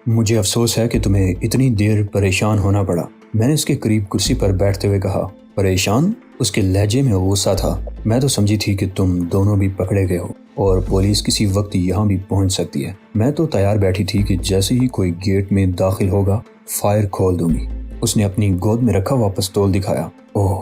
مجھے افسوس ہے کہ تمہیں اتنی دیر پریشان ہونا پڑا۔ میں نے اس کے قریب کرسی پر بیٹھتے ہوئے کہا۔ پریشان؟ اس کے لہجے میں غصہ تھا۔ میں تو سمجھی تھی کہ تم دونوں بھی پکڑے گئے ہو اور پولیس کسی وقت یہاں بھی پہنچ سکتی ہے۔ میں تو تیار بیٹھی تھی کہ جیسے ہی کوئی گیٹ میں داخل ہوگا فائر کھول دوں گی۔ اس نے اپنی گود میں رکھا ہوا پستول دکھایا۔ اوہ!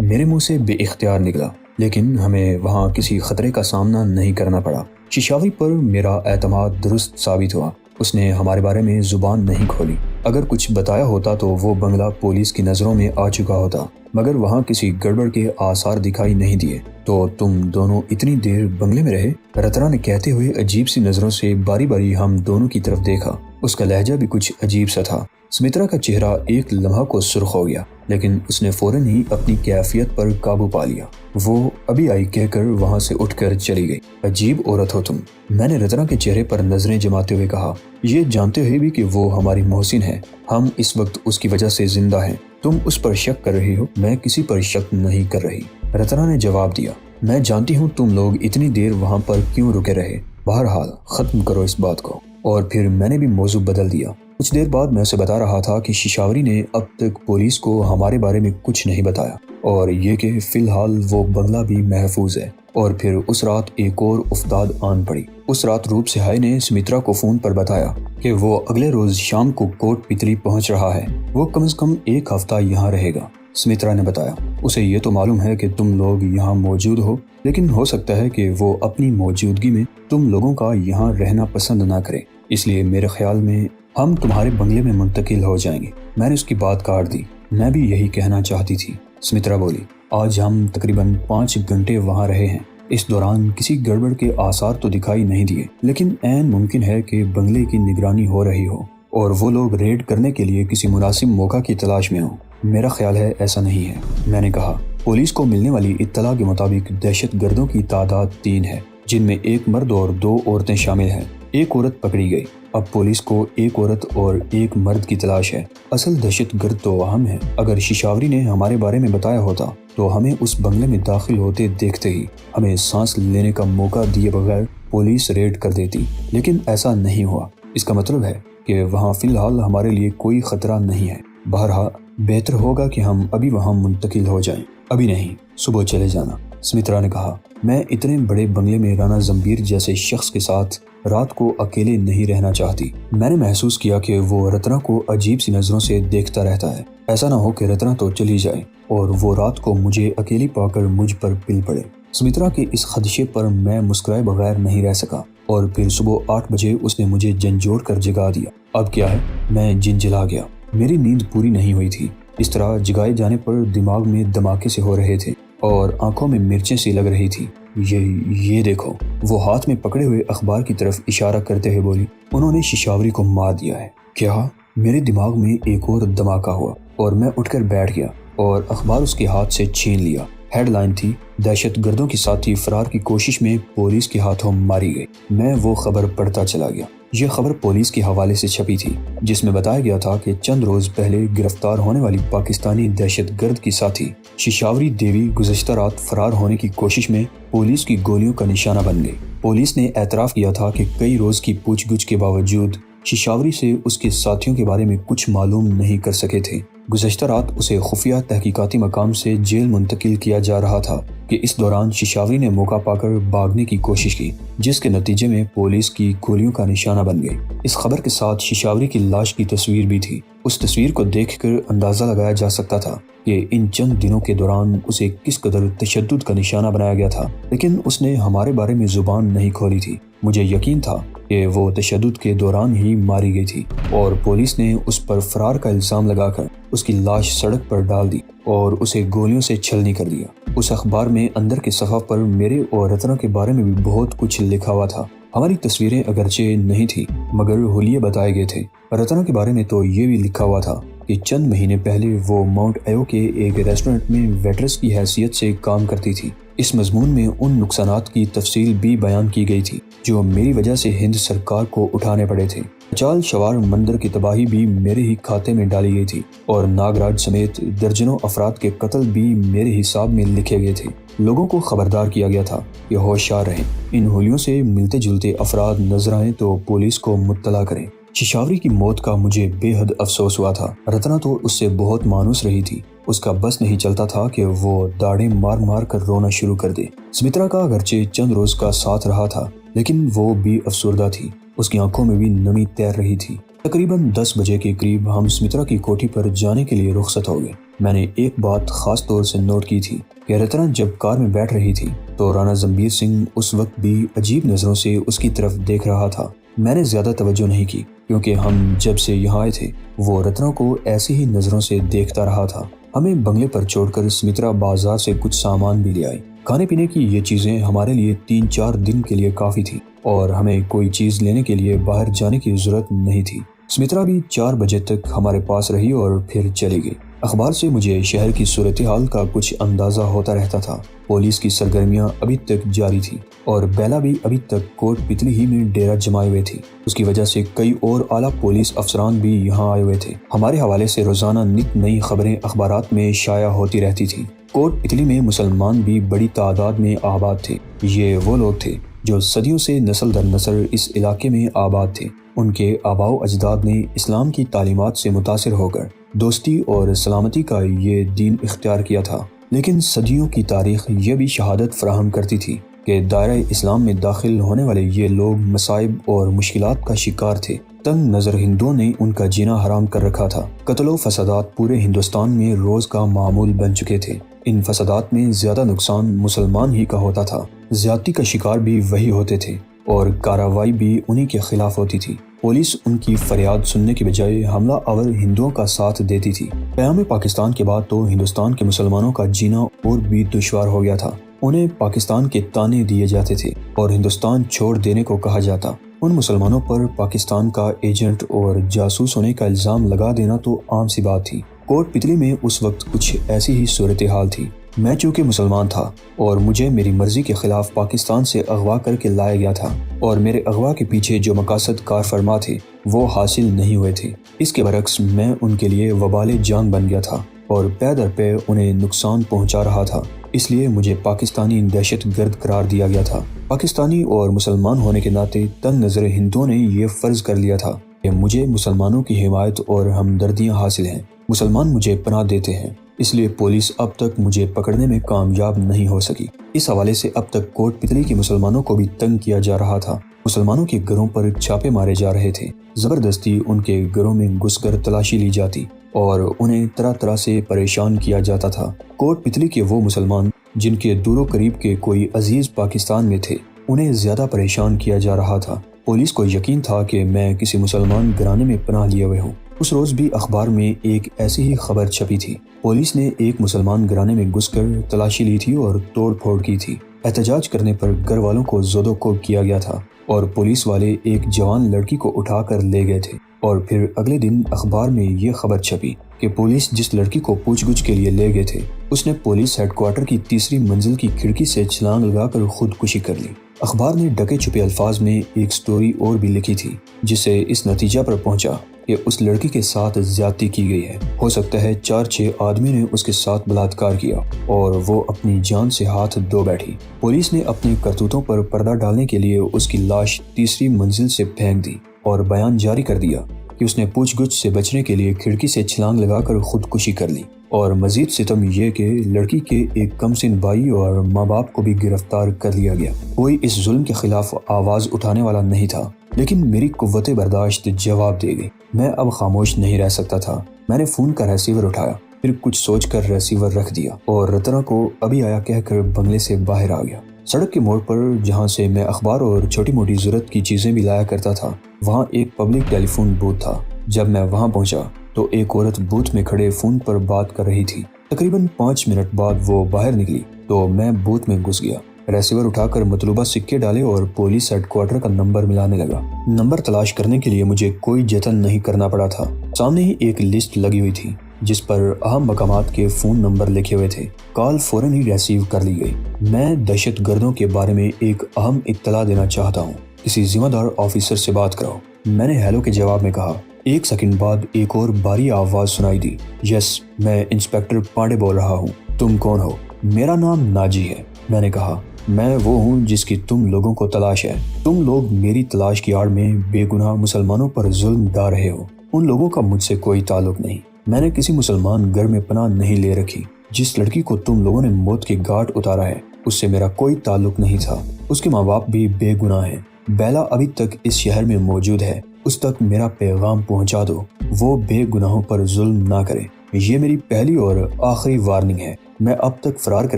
میرے منہ سے بے اختیار نکلا، لیکن ہمیں وہاں کسی خطرے کا سامنا نہیں کرنا پڑا۔ ششاوری پر میرا اعتماد درست ثابت ہوا۔ اس نے ہمارے بارے میں زبان نہیں کھولی۔ اگر کچھ بتایا ہوتا تو وہ بنگلہ پولیس کی نظروں میں آ چکا ہوتا، مگر وہاں کسی گڑبڑ کے آثار دکھائی نہیں دیے۔ تو تم دونوں اتنی دیر بنگلے میں رہے؟ رتنا نے کہتے ہوئے عجیب سی نظروں سے باری باری ہم دونوں کی طرف دیکھا۔ اس کا لہجہ بھی کچھ عجیب سا تھا۔ سمترا کا چہرہ ایک لمحہ کو سرخ ہو گیا، لیکن اس نے فوراً ہی اپنی کیفیت پر قابو پا لیا۔ وہ ابھی آئی کہہ کر وہاں سے اٹھ کر چلی گئی۔ عجیب عورت ہو تم، میں نے رتنا کے چہرے پر نظریں جماتے ہوئے کہا، یہ جانتے ہوئے بھی کہ وہ ہماری محسن ہے۔ ہم اس وقت اس کی وجہ سے زندہ ہیں۔ تم اس پر شک کر رہی ہو؟ میں کسی پر شک نہیں کر رہی، رتنا نے جواب دیا۔ میں جانتی ہوں تم لوگ اتنی دیر وہاں پر کیوں رکے رہے۔ بہرحال ختم کرو اس بات کو۔ اور پھر میں نے بھی موضوع بدل دیا۔ کچھ دیر بعد میں اسے بتا رہا تھا کہ ششاوری نے اب تک پولیس کو ہمارے بارے میں کچھ نہیں بتایا، اور یہ کہ فی الحال وہ بنگلہ بھی محفوظ ہے۔ اور پھر اس رات ایک اور افتاد آن پڑی۔ اس رات روپ سہائے نے سمترا کو فون پر بتایا کہ وہ اگلے روز شام کو کوٹ پتلی پہنچ رہا ہے۔ وہ کم از کم ایک ہفتہ یہاں رہے گا۔ سمترا نے بتایا، اسے یہ تو معلوم ہے کہ تم لوگ یہاں موجود ہو، لیکن ہو سکتا ہے کہ وہ اپنی موجودگی میں تم لوگوں کا یہاں رہنا پسند نہ کرے، اس لیے میرے خیال میں ہم تمہارے بنگلے میں منتقل ہو جائیں گے۔ میں نے اس کی بات کاٹ دی۔ میں بھی یہی کہنا چاہتی تھی، سمترا بولی۔ آج ہم تقریباً 5 گھنٹے وہاں رہے ہیں۔ اس دوران کسی گڑبڑ کے آثار تو دکھائی نہیں دیے، لیکن عین ممکن ہے کہ بنگلے کی نگرانی ہو رہی ہو اور وہ لوگ ریڈ کرنے کے لیے کسی مناسب موقع کی تلاش میں ہوں۔ میرا خیال ہے ایسا نہیں ہے، میں نے کہا۔ پولیس کو ملنے والی اطلاع کے مطابق دہشت گردوں کی تعداد 3 ہے، جن میں ایک مرد اور 2 عورتیں شامل ہیں۔ ایک عورت پکڑی گئی۔ اب پولیس کو ایک عورت اور ایک مرد کی تلاش ہے۔ اصل دہشت گرد تو ہم ہیں۔ اگر ششاوری نے ہمارے بارے میں بتایا ہوتا تو ہمیں اس بنگلے میں داخل ہوتے دیکھتے ہی ہمیں سانس لینے کا موقع دیے بغیر پولیس ریڈ کر دیتی، لیکن ایسا نہیں ہوا۔ اس کا مطلب ہے کہ وہاں فی الحال ہمارے لیے کوئی خطرہ نہیں ہے۔ بہرحال بہتر ہوگا کہ ہم ابھی وہاں منتقل ہو جائیں۔ ابھی نہیں، صبح چلے جانا، سمترا نے کہا۔ میں اتنے بڑے بنگلے میں رانا زمبیر جیسے شخص کے ساتھ رات کو اکیلے نہیں رہنا چاہتی۔ میں نے محسوس کیا کہ وہ رتنا کو عجیب سی نظروں سے دیکھتا رہتا ہے۔ ایسا نہ ہو کہ رتنا تو چلی جائے اور وہ رات کو مجھے اکیلی پا کر مجھ پر پل پڑے۔ سمترا کے اس خدشے پر میں مسکرائے بغیر نہیں رہ سکا، اور پھر صبح 8 بجے اس نے مجھے جھنجھوڑ کر جگا دیا۔ اب کیا ہے؟ میں جھنجھلا گیا۔ میری نیند پوری نہیں ہوئی تھی۔ اس طرح جگائے جانے پر دماغ میں دھماکے سے ہو رہے تھے اور آنکھوں میں مرچیں سی لگ رہی تھی۔ یہ دیکھو، وہ ہاتھ میں پکڑے ہوئے اخبار کی طرف اشارہ کرتے ہوئے بولی، انہوں نے ششاوری کو مار دیا ہے۔ کیا؟ میرے دماغ میں ایک اور دھماکہ ہوا اور میں اٹھ کر بیٹھ گیا اور اخبار اس کے ہاتھ سے چھین لیا۔ ہیڈ لائن تھی، دہشت گردوں کی ساتھی فرار کی کوشش میں پولیس کے ہاتھوں ماری گئی۔ میں وہ خبر پڑھتا چلا گیا۔ یہ خبر پولیس کے حوالے سے چھپی تھی، جس میں بتایا گیا تھا کہ چند روز پہلے گرفتار ہونے والی پاکستانی دہشت گرد کی ساتھی ششاوری دیوی گزشتہ رات فرار ہونے کی کوشش میں پولیس کی گولیوں کا نشانہ بن گئی۔ پولیس نے اعتراف کیا تھا کہ کئی روز کی پوچھ گچھ کے باوجود ششاوری سے اس کے ساتھیوں کے بارے میں کچھ معلوم نہیں کر سکے تھے۔ گزشتہ رات اسے خفیہ تحقیقاتی مقام سے جیل منتقل کیا جا رہا تھا کہ اس دوران ششاوری نے موقع پا کر بھاگنے کی کوشش کی، جس کے نتیجے میں پولیس کی گولیوں کا نشانہ بن گئی۔ اس خبر کے ساتھ ششاوری کی لاش کی تصویر بھی تھی۔ اس تصویر کو دیکھ کر اندازہ لگایا جا سکتا تھا کہ ان چند دنوں کے دوران اسے کس قدر تشدد کا نشانہ بنایا گیا تھا، لیکن اس نے ہمارے بارے میں زبان نہیں کھولی تھی۔ مجھے یقین تھا کہ وہ تشدد کے دوران ہی ماری گئی تھی، اور پولیس نے اس پر فرار کا الزام لگا کر اس کی لاش سڑک پر ڈال دی اور اسے گولیوں سے چھلنی کر دیا۔ اس اخبار میں اندر کے صفحہ پر میرے اور رتنا کے بارے میں بھی بہت کچھ لکھا ہوا تھا۔ ہماری تصویریں اگرچہ نہیں تھی، مگر حلیے بتائے گئے تھے۔ رتنا کے بارے میں تو یہ بھی لکھا ہوا تھا کہ چند مہینے پہلے وہ ماؤنٹ ایو کے ایک ریسٹورنٹ میں ویٹرس کی حیثیت سے کام کرتی تھی۔ اس مضمون میں ان نقصانات کی تفصیل بھی بیان کی گئی تھی جو میری وجہ سے ہند سرکار کو اٹھانے پڑے تھے۔ چال شوار مندر کی تباہی بھی میرے ہی کھاتے میں ڈالی گئی تھی، اور ناگراج سمیت درجنوں افراد کے قتل بھی میرے حساب میں لکھے گئے تھے۔ لوگوں کو خبردار کیا گیا تھا کہ ہوشیار رہیں، ان ہولیوں سے ملتے جلتے افراد نظر آئیں تو پولیس کو مطلع کریں۔ ششاوری کی موت کا مجھے بے حد افسوس ہوا تھا۔ رتنا تو اس سے بہت مانوس رہی تھی۔ اس کا بس نہیں چلتا تھا کہ وہ داڑیں مار مار کر رونا شروع کر دے۔ سمترا کا اگرچہ چند روز کا ساتھ رہا تھا لیکن وہ بھی افسردہ تھی۔ اس کی آنکھوں میں بھی نمی تیر رہی تھی۔ تقریباً 10 بجے کے قریب ہم سمترا کی کوٹھی پر جانے کے لیے رخصت ہو گئے۔ میں نے ایک بات خاص طور سے نوٹ کی تھی کہ رتنا جب کار میں بیٹھ رہی تھی تو رانا زمبیر سنگھ اس وقت بھی عجیب نظروں سے اس کی طرف دیکھ رہا تھا۔ میں نے زیادہ توجہ نہیں کی کیونکہ ہم جب سے یہاں آئے تھے وہ رتنا کو ایسی ہی نظروں سے دیکھتا رہا تھا۔ ہمیں بنگلے پر چھوڑ کر سمترا بازار سے کچھ سامان بھی لے آئی۔ کھانے پینے کی یہ چیزیں ہمارے لیے 3-4 دن کے لیے کافی تھی اور ہمیں کوئی چیز لینے کے لیے باہر جانے کی ضرورت نہیں تھی۔ سمترا بھی 4 بجے تک ہمارے پاس رہی اور پھر چلی گئی۔ اخبار سے مجھے شہر کی صورتحال کا کچھ اندازہ ہوتا رہتا تھا۔ پولیس کی سرگرمیاں ابھی تک جاری تھی اور بیلا بھی ابھی تک کوٹ پتلی ہی میں ڈیرا جمائے ہوئے تھی۔ اس کی وجہ سے کئی اور اعلیٰ پولیس افسران بھی یہاں آئے ہوئے تھے۔ ہمارے حوالے سے روزانہ نت نئی خبریں اخبارات میں شائع ہوتی رہتی تھیں۔ کوٹ پتلی میں مسلمان بھی بڑی تعداد میں آباد تھے۔ یہ وہ لوگ تھے جو صدیوں سے نسل در نسل اس علاقے میں آباد تھے۔ ان کے آباء و اجداد نے اسلام کی تعلیمات سے متاثر ہو کر دوستی اور سلامتی کا یہ دین اختیار کیا تھا، لیکن صدیوں کی تاریخ یہ بھی شہادت فراہم کرتی تھی کہ دائرہ اسلام میں داخل ہونے والے یہ لوگ مصائب اور مشکلات کا شکار تھے۔ تنگ نظر ہندوؤں نے ان کا جینا حرام کر رکھا تھا۔ قتل و فسادات پورے ہندوستان میں روز کا معمول بن چکے تھے۔ ان فسادات میں زیادہ نقصان مسلمان ہی کا ہوتا تھا۔ زیادتی کا شکار بھی وہی ہوتے تھے اور کارروائی بھی انہی کے خلاف ہوتی تھی۔ پولیس ان کی فریاد سننے کی بجائے حملہ آور ہندوؤں کا ساتھ دیتی تھی۔ قیام پاکستان کے بعد تو ہندوستان کے مسلمانوں کا جینا اور بھی دشوار ہو گیا تھا۔ انہیں پاکستان کے طعنے دیے جاتے تھے اور ہندوستان چھوڑ دینے کو کہا جاتا۔ ان مسلمانوں پر پاکستان کا ایجنٹ اور جاسوس ہونے کا الزام لگا دینا تو عام سی بات تھی۔ کوٹ پتلی میں اس وقت کچھ ایسی ہی صورتحال تھی۔ میں چونکہ مسلمان تھا اور مجھے میری مرضی کے خلاف پاکستان سے اغوا کر کے لایا گیا تھا اور میرے اغوا کے پیچھے جو مقاصد کار فرما تھے وہ حاصل نہیں ہوئے تھے۔ اس کے برعکس میں ان کے لیے وبال جان بن گیا تھا اور پے در پے انہیں نقصان پہنچا رہا تھا۔ اس لیے مجھے پاکستانی دہشت گرد قرار دیا گیا تھا۔ پاکستانی اور مسلمان ہونے کے ناطے تنگ نظر ہندوؤں نے یہ فرض کر لیا تھا کہ مجھے مسلمانوں کی حمایت اور ہمدردیاں حاصل ہیں۔ مسلمان مجھے پناہ دیتے ہیں، اس لیے پولیس اب تک مجھے پکڑنے میں کامیاب نہیں ہو سکی۔ اس حوالے سے اب تک کوٹ پتلی کے مسلمانوں کو بھی تنگ کیا جا رہا تھا۔ مسلمانوں کے گھروں پر چھاپے مارے جا رہے تھے۔ زبردستی ان کے گھروں میں گھس کر تلاشی لی جاتی اور انہیں طرح طرح سے پریشان کیا جاتا تھا۔ کوٹ پتلی کے وہ مسلمان جن کے دور و قریب کے کوئی عزیز پاکستان میں تھے انہیں زیادہ پریشان کیا جا رہا تھا۔ پولیس کو یقین تھا کہ میں کسی مسلمان گھرانے میں پناہ لیے ہوئے ہوں۔ اس روز بھی اخبار میں ایک ایسی ہی خبر چھپی تھی۔ پولیس نے ایک مسلمان گھرانے میں گھس کر تلاشی لی تھی اور توڑ پھوڑ کی تھی۔ احتجاج کرنے پر گھر والوں کو زد و کوب کیا گیا تھا اور پولیس والے ایک جوان لڑکی کو اٹھا کر لے گئے تھے اور پھر اگلے دن اخبار میں یہ خبر چھپی کہ پولیس جس لڑکی کو پوچھ گچھ کے لیے لے گئے تھے اس نے پولیس ہیڈ کوارٹر کی 3ری منزل کی کھڑکی سے چھلانگ لگا کر خودکشی کر لی۔ اخبار نے ڈھکے چھپے الفاظ میں ایک سٹوری اور بھی لکھی تھی جس سے اس نتیجہ پر پہنچا کہ اس لڑکی کے ساتھ زیادتی کی گئی ہے۔ ہو سکتا ہے 4-6 آدمی نے اس کے ساتھ بلااتکار کیا اور وہ اپنی جان سے ہاتھ دھو بیٹھی۔ پولیس نے اپنے کرتوتوں پر پردہ ڈالنے کے لیے اس کی لاش 3ری منزل سے پھینک دی اور بیان جاری کر دیا کہ اس نے پوچھ گچھ سے بچنے کے لیے کھڑکی سے چھلانگ لگا کر خودکشی کر لی۔ اور مزید ستم یہ کہ لڑکی کے ایک کم سن بھائی اور ماں باپ کو بھی گرفتار کر لیا گیا۔ کوئی اس ظلم کے خلاف آواز اٹھانے والا نہیں تھا، لیکن میری قوت برداشت جواب دے گئی۔ میں اب خاموش نہیں رہ سکتا تھا۔ میں نے فون کا ریسیور اٹھایا، پھر کچھ سوچ کر ریسیور رکھ دیا اور رتنا کو ابھی آیا کہہ کر بنگلے سے باہر آ گیا۔ سڑک کے موڑ پر جہاں سے میں اخبار اور چھوٹی موٹی ضرورت کی چیزیں بھی لایا کرتا تھا وہاں ایک پبلک ٹیلی فون بوتھ تھا۔ جب میں وہاں پہنچا تو ایک عورت بوتھ میں کھڑے فون پر بات کر رہی تھی۔ تقریباً 5 منٹ بعد وہ باہر نکلی تو میں بوتھ میں گھس گیا۔ ریسیور اٹھا کر مطلوبہ سکے ڈالے اور پولیس ہیڈ کوارٹر کا نمبر ملانے لگا۔ نمبر تلاش کرنے کے لیے مجھے کوئی جتن نہیں کرنا پڑا تھا۔ سامنے ہی ایک لسٹ لگی ہوئی تھی جس پر اہم مقامات کے فون نمبر لکھے ہوئے تھے۔ کال فوراً ہی ریسیو کر لی گئی۔ میں دہشت گردوں کے بارے میں ایک اہم اطلاع دینا چاہتا ہوں، کسی ذمہ دار آفیسر سے بات کراؤ۔ میں نے ہیلو کے جواب میں کہا۔ 1 سیکنڈ بعد ایک اور بھاری آواز سنائی دی۔ یس، میں انسپیکٹر پانڈے بول رہا ہوں۔ تم کون ہو؟ میرا نام ناجی ہے، میں نے کہا۔ میں وہ ہوں جس کی تم لوگوں کو تلاش ہے۔ تم لوگ میری تلاش کی آڑ میں بے گناہ مسلمانوں پر ظلم ڈال رہے ہو۔ ان لوگوں کا مجھ سے کوئی تعلق نہیں۔ میں نے کسی مسلمان گھر میں پناہ نہیں لے رکھی۔ جس لڑکی کو تم لوگوں نے موت کی گھاٹ اتارا ہے اس سے میرا کوئی تعلق نہیں تھا۔ اس کے ماں باپ بھی بے گناہ ہیں۔ بیلا ابھی تک اس شہر میں موجود ہے، اس تک میرا پیغام پہنچا دو، وہ بے گناہوں پر ظلم نہ کرے۔ یہ میری پہلی اور آخری وارننگ ہے۔ میں اب تک فرار کے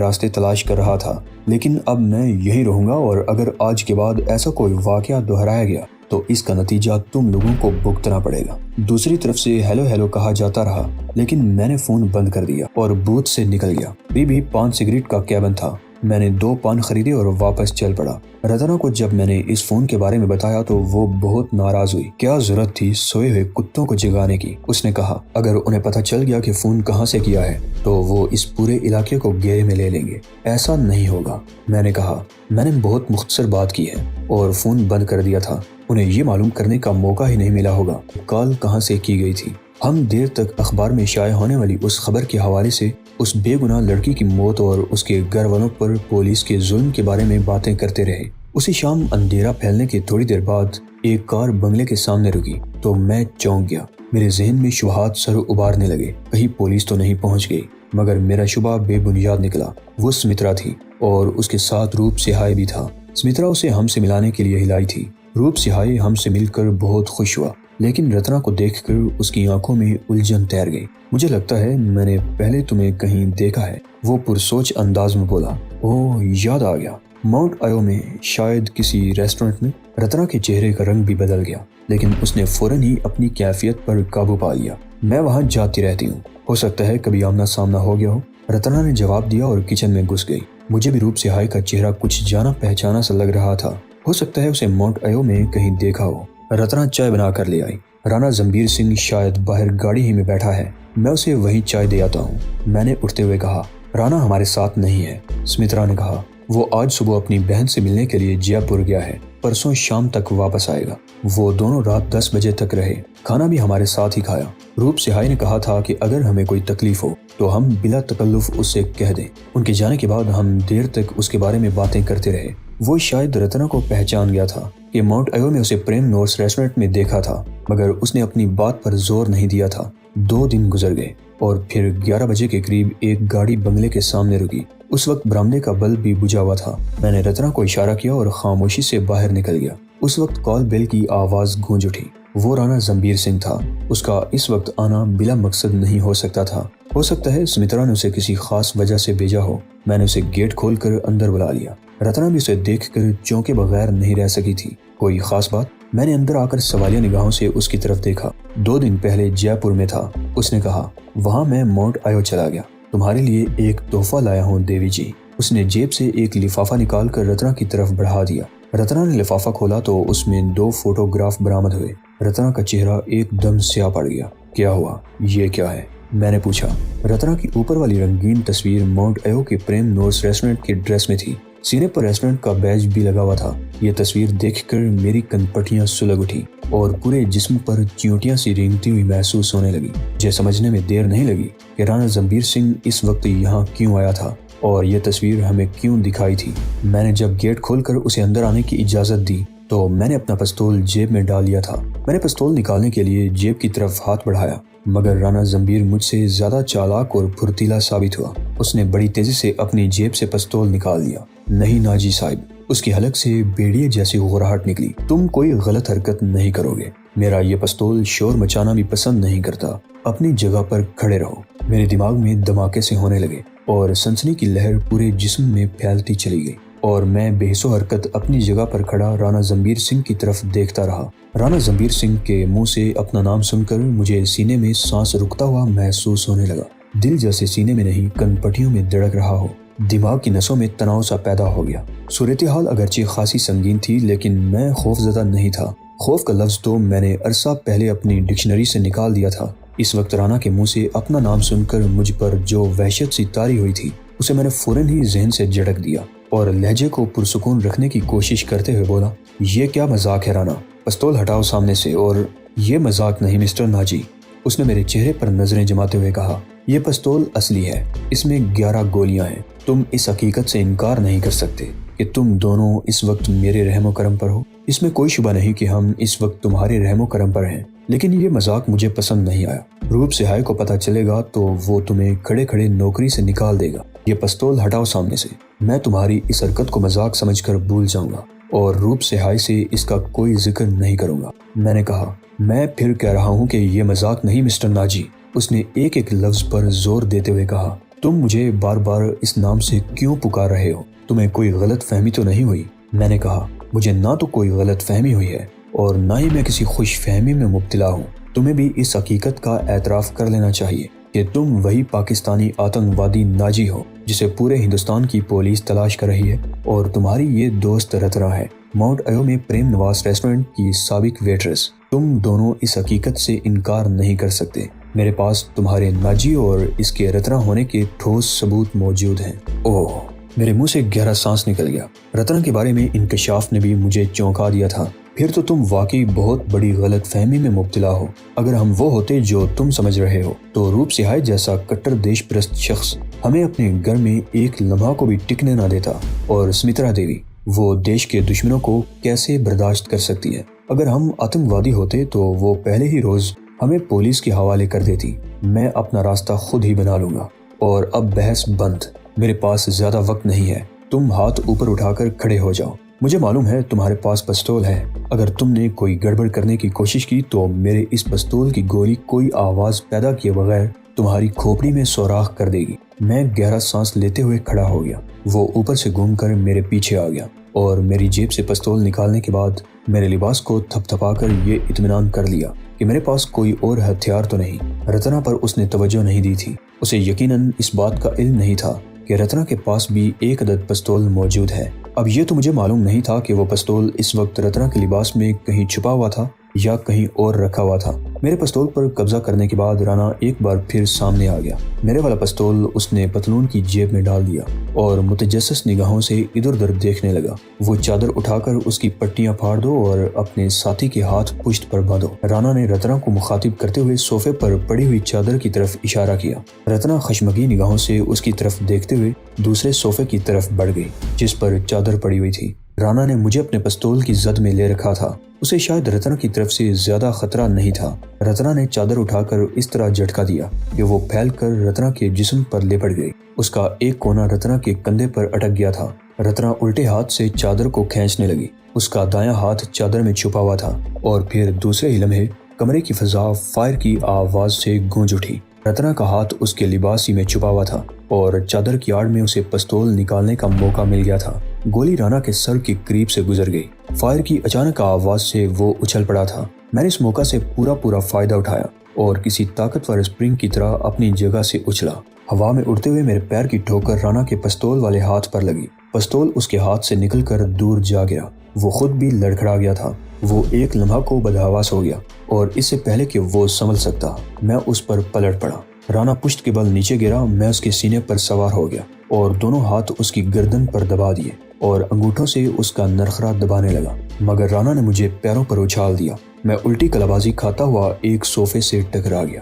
راستے تلاش کر رہا تھا، لیکن اب میں یہی رہوں گا، اور اگر آج کے بعد ایسا کوئی واقعہ دہرایا گیا تو اس کا نتیجہ تم لوگوں کو بھگتنا پڑے گا۔ دوسری طرف سے ہیلو ہیلو کہا جاتا رہا، لیکن میں نے فون بند کر دیا اور بوتھ سے نکل گیا۔ بھی پان سگریٹ کا کیبن تھا۔ میں نے 2 پان خریدے اور واپس چل پڑا۔ رتنا کو جب میں نے اس فون کے بارے میں بتایا تو وہ بہت ناراض ہوئی۔ کیا ضرورت تھی سوئے ہوئے کتوں کو جگانے کی؟ اس نے کہا، اگر انہیں پتہ چل گیا کہ فون کہاں سے کیا ہے تو وہ اس پورے علاقے کو گھیرے میں لے لیں گے۔ ایسا نہیں ہوگا، میں نے کہا۔ میں نے بہت مختصر بات کی ہے اور فون بند کر دیا تھا۔ انہیں یہ معلوم کرنے کا موقع ہی نہیں ملا ہوگا کال کہاں سے کی گئی تھی۔ ہم دیر تک اخبار میں شائع ہونے والی اس خبر کے حوالے سے اس بے گناہ لڑکی کی موت اور اس کے گھر والوں پر پولیس کے ظلم کے بارے میں باتیں کرتے رہے۔ اسی شام اندھیرا پھیلنے کے تھوڑی دیر بعد ایک کار بنگلے کے سامنے رکی تو میں چونک گیا۔ میرے ذہن میں شبہات سر ابارنے لگے، کہیں پولیس تو نہیں پہنچ گئی۔ مگر میرا شبہ بے بنیاد نکلا۔ وہ سمترا تھی اور اس کے ساتھ روپ سہائے بھی تھا۔ سمترا اسے ہم سے ملانے کے لیے ہلائی تھی۔ روپ سہائے ہم سے مل کر بہت خوش ہوا، لیکن رتنا کو دیکھ کر اس کی آنکھوں میں الجھن تیر گئی۔ مجھے لگتا ہے میں نے پہلے تمہیں کہیں دیکھا ہے، وہ پرسوچ انداز میں بولا۔ اوہ، یاد آ گیا، ماؤنٹ ایو میں، شاید کسی ریسٹورنٹ میں۔ رتنا کے چہرے کا رنگ بھی بدل گیا، لیکن اس نے فوراً ہی اپنی کیفیت پر قابو پا لیا۔ میں وہاں جاتی رہتی ہوں، ہو سکتا ہے کبھی آمنا سامنا ہو گیا ہو، رتنا نے جواب دیا اور کچن میں گھس گئی۔ مجھے بھی روپ سہائے کا چہرہ کچھ جانا پہچانا سا لگ رہا تھا، ہو سکتا ہے اسے ماؤنٹ ایو میں کہیں دیکھا ہو۔ رتنا چائے بنا کر لے آئی۔ رانا زمبیر سنگھ شاید باہر گاڑی ہی میں بیٹھا ہے، میں اسے وہیں چائے دے آتا ہوں، میں نے اٹھتے ہوئے کہا۔ رانا ہمارے ساتھ نہیں ہے، سمترا نے کہا۔ وہ آج صبح اپنی بہن سے ملنے کے لیے جے پور گیا ہے، پرسوں شام تک واپس آئے گا۔ وہ دونوں رات 10 بجے تک رہے، کھانا بھی ہمارے ساتھ ہی کھایا۔ روپ سہائے نے کہا تھا کہ اگر ہمیں کوئی تکلیف ہو تو ہم بلا تکلف اس سے کہہ دیں۔ ان کے جانے کے بعد ہم دیر تک اس کے بارے میں باتیں کرتے رہے۔ وہ شاید رتنا کو پہچان گیا تھا کہ ماؤنٹ ایو میں اسے پریم نورس ریسٹورنٹ میں دیکھا تھا، مگر اس نے اپنی بات پر زور نہیں دیا تھا۔ 2 دن گزر گئے اور پھر 11 بجے کے قریب ایک گاڑی بنگلے کے سامنے رکی۔ اس وقت برآمدے کا بلب بھی بجھا ہوا تھا۔ میں نے رتنا کو اشارہ کیا اور خاموشی سے باہر نکل گیا۔ اس وقت کال بیل کی آواز گونج اٹھی۔ وہ رانا زمبیر سنگھ تھا۔ اس کا اس وقت آنا بلا مقصد نہیں ہو سکتا تھا۔ ہو سکتا ہے سمترا نے اسے کسی خاص وجہ سے بھیجا ہو۔ میں نے اسے گیٹ کھول کر اندر بلا لیا۔ رتنا بھی اسے دیکھ کر چونکے بغیر نہیں رہ سکی تھی۔ کوئی خاص بات؟ میں نے اندر آ کر سوالیہ نگاہوں سے اس کی طرف دیکھا۔ 2 دن پہلے جے پور میں تھا، اس نے کہا۔ وہاں میں ماؤنٹ ایو چلا گیا۔ تمہارے لیے ایک تحفہ لایا ہوں دیوی جی۔ اس نے جیب سے ایک لفافہ نکال کر رتنا کی طرف بڑھا دیا۔ رتنا نے لفافہ کھولا تو اس میں 2 فوٹوگراف برآمد ہوئے۔ رتنا کا چہرہ ایک دم سیاہ پڑ گیا۔ کیا ہوا؟ یہ کیا ہے؟ میں نے پوچھا۔ رتنا کی اوپر والی رنگین تصویر ماؤنٹ ایو کے پریم نورس ریسٹورنٹ کے ڈریس میں تھی۔ سینے پر ریسٹورنٹ کا بیج بھی لگا ہوا تھا۔ یہ تصویر دیکھ کر میری کنپٹیاں سلگ اٹھی اور پورے جسم پر چیونٹیاں سی رینگتی ہوئی محسوس ہونے لگی۔ مجھے سمجھنے میں دیر نہیں لگی کہ رانا زمبیر سنگھ اس وقت یہاں کیوں آیا تھا اور یہ تصویر ہمیں کیوں دکھائی تھی۔ میں نے جب گیٹ کھول کر اسے اندر آنے کی اجازت دی تو میں نے اپنا پستول جیب میں ڈال لیا تھا۔ میں نے پستول نکالنے کے لیے جیب کی طرف ہاتھ بڑھایا، مگر رانا زمبیر مجھ سے زیادہ چالاک اور پھرتیلا ثابت ہوا۔ اس نے بڑی تیزی سے اپنی جیب سے پستول نکال لیا۔ نہیں ناجی صاحب، اس کی حلق سے بیڑیے جیسی غراہٹ نکلی، تم کوئی غلط حرکت نہیں کرو گے۔ میرا یہ پستول شور مچانا بھی پسند نہیں کرتا، اپنی جگہ پر کھڑے رہو۔ میرے دماغ میں دھماکے سے ہونے لگے اور سنسنی کی لہر پورے جسم میں پھیلتی چلی گئی، اور میں بے حس و حرکت اپنی جگہ پر کھڑا رانا زمبیر سنگھ کی طرف دیکھتا رہا۔ رانا زمبیر سنگھ کے منہ سے اپنا نام سن کر مجھے سینے میں سانس رکتا ہوا محسوس ہونے لگا۔ دل جیسے سینے میں نہیں کن پٹیوں میں دھڑک رہا ہو۔ دماغ کی نسوں میں تناؤ سا پیدا ہو گیا۔ صورتحال اگرچہ خاصی سنگین تھی، لیکن میں خوف زدہ نہیں تھا۔ خوف کا لفظ تو میں نے عرصہ پہلے اپنی ڈکشنری سے نکال دیا تھا۔ اس وقت رانا کے منہ سے اپنا نام سن کر مجھ پر جو وحشت سی طاری ہوئی تھی اسے میں نے فوراً ہی ذہن سے جھڑک دیا اور لہجے کو پرسکون رکھنے کی کوشش کرتے ہوئے بولا، یہ کیا مذاق ہے رانا؟ پستول ہٹاؤ سامنے سے۔ اور یہ مذاق نہیں مسٹر ناجی، اس نے میرے چہرے پر نظریں جماتے ہوئے کہا۔ یہ پستول اصلی ہے، اس میں 11 گولیاں ہیں۔ تم اس حقیقت سے انکار نہیں کر سکتے کہ تم دونوں اس وقت میرے رحم و کرم پر ہو۔ اس میں کوئی شبہ نہیں کہ ہم اس وقت تمہارے رحم و کرم پر ہیں، لیکن یہ مذاق مجھے پسند نہیں آیا۔ روپ سہائے کو پتہ چلے گا تو وہ تمہیں کھڑے کھڑے نوکری سے نکال دے گا۔ یہ پستول ہٹاؤ سامنے سے۔ میں تمہاری اس حرکت کو مذاق سمجھ کر بھول جاؤں گا اور روپ سہائے سے اس کا کوئی ذکر نہیں کروں گا۔ میں نے کہا، میں پھر کہہ رہا ہوں کہ یہ مذاق نہیں مسٹر ناجی۔ اس نے ایک ایک لفظ پر زور دیتے ہوئے کہا، تم مجھے بار بار اس نام سے کیوں پکار رہے ہو؟ تمہیں کوئی غلط فہمی تو نہیں ہوئی؟ میں نے کہا، مجھے نہ تو کوئی غلط فہمی ہوئی ہے اور نہ ہی میں کسی خوش فہمی میں مبتلا ہوں۔ تمہیں بھی اس حقیقت کا اعتراف کر لینا چاہیے کہ تم وہی پاکستانی آتنکوادی ناجی ہو جسے پورے ہندوستان کی پولیس تلاش کر رہی ہے، اور تمہاری یہ دوست رتنا ہے، ماؤنٹ ایو میں پریم نواز ریسٹورنٹ کی سابق ویٹرس۔ تم دونوں اس حقیقت سے انکار نہیں کر سکتے۔ میرے پاس تمہارے ناجی اور اس کے رتنا ہونے کے ٹھوس ثبوت موجود ہیں۔ اوہ، میرے منہ سے گہرا سانس نکل گیا۔ رتنا کے بارے میں انکشاف نے بھی مجھے چونکا دیا تھا۔ پھر تو تم واقعی بہت بڑی غلط فہمی میں مبتلا ہو۔ اگر ہم وہ ہوتے جو تم سمجھ رہے ہو تو روپ سہائے جیسا کٹر دیش پرست شخص ہمیں اپنے گھر میں ایک لمحہ کو بھی ٹکنے نہ دیتا، اور سمترا دیوی، وہ دیش کے دشمنوں کو کیسے برداشت کر سکتی ہے؟ اگر ہم آتنکوادی ہوتے تو وہ پہلے ہی روز ہمیں پولیس کے حوالے کر دیتی۔ میں اپنا راستہ خود ہی بنا لوں گا، اور اب بحث بند۔ میرے پاس زیادہ وقت نہیں ہے۔ تم ہاتھ اوپر اٹھا کر کھڑے ہو جاؤ۔ مجھے معلوم ہے تمہارے پاس پستول ہے۔ اگر تم نے کوئی گڑبڑ کرنے کی کوشش کی تو میرے اس پستول کی گولی کوئی آواز پیدا کیے بغیر تمہاری کھوپڑی میں سوراخ کر دے گی۔ میں گہرا سانس لیتے ہوئے کھڑا ہو گیا۔ وہ اوپر سے گھوم کر میرے پیچھے آ گیا اور میری جیب سے پستول نکالنے کے بعد میرے لباس کو تھپ تھپا کر یہ اطمینان کر لیا کہ میرے پاس کوئی اور ہتھیار تو نہیں۔ رتنا پر اس نے توجہ نہیں دی تھی۔ اسے یقیناً اس بات کا علم نہیں تھا کہ رتنا کے پاس بھی ایک عدد پستول موجود ہے۔ اب یہ تو مجھے معلوم نہیں تھا کہ وہ پستول اس وقت رتنا کے لباس میں کہیں چھپا ہوا تھا یا کہیں اور رکھا ہوا تھا۔ میرے پستول پر قبضہ کرنے کے بعد رانا ایک بار پھر سامنے آ گیا۔ میرے والا پستول اس نے پتلون کی جیب میں ڈال دیا اور متجسس نگاہوں سے ادھر ادھر دیکھنے لگا۔ وہ چادر اٹھا کر اس کی پٹیاں پھاڑ دو اور اپنے ساتھی کے ہاتھ پشت پر باندھو۔ رانا نے رتنا کو مخاطب کرتے ہوئے صوفے پر پڑی ہوئی چادر کی طرف اشارہ کیا۔ رتنا خشمگین نگاہوں سے اس کی طرف دیکھتے ہوئے دوسرے صوفے کی طرف بڑھ گئی جس پر چادر پڑی ہوئی تھی۔ رانا نے مجھے اپنے پستول کی زد میں لے رکھا تھا۔ اسے شاید رتنا کی طرف سے زیادہ خطرہ نہیں تھا۔ رتنا نے چادر اٹھا کر اس طرح جھٹکا دیا کہ وہ پھیل کر رتنا کے جسم پر لپٹ گئی۔ اس کا ایک کونا رتنا کے کندھے پر اٹک گیا تھا۔ رتنا الٹے ہاتھ سے چادر کو کھینچنے لگی۔ اس کا دایاں ہاتھ چادر میں چھپا ہوا تھا اور پھر دوسرے ہی لمحے کمرے کی فضا فائر کی آواز سے گونج اٹھی۔ رتنا کا ہاتھ اس کے لباس ہی میں چھپا ہوا تھا اور چادر کی آڑ میں اسے پستول نکالنے کا موقع مل گیا تھا۔ گولی رانا کے سر کے قریب سے گزر گئی۔ فائر کی اچانک آواز سے وہ اچھل پڑا تھا۔ میں نے اس موقع سے پورا فائدہ اٹھایا اور کسی طاقتور اسپرنگ کی طرح اپنی جگہ سے اچھلا۔ ہوا میں اڑتے ہوئے میرے پیر کی ٹھوکر رانا کے پستول والے ہاتھ پر لگی۔ پستول اس کے ہاتھ سے نکل کر دور جا گرا۔ وہ خود بھی لڑکھڑا گیا تھا۔ وہ ایک لمحہ کو بدحواس ہو گیا اور اس سے پہلے کہ وہ سنبھل سکتا میں اس پر پلٹ پڑا۔ رانا پشت کے بل نیچے گرا۔ میں اس کے سینے پر سوار ہو گیا اور دونوں ہاتھ اس کی گردن پر دبا دیے اور انگوٹھوں سے اس کا نرخرا دبانے لگا، مگر رانا نے مجھے پیروں پر اچھال دیا۔ میں الٹی کلابازی کھاتا ہوا ایک صوفے سے ٹکرا گیا۔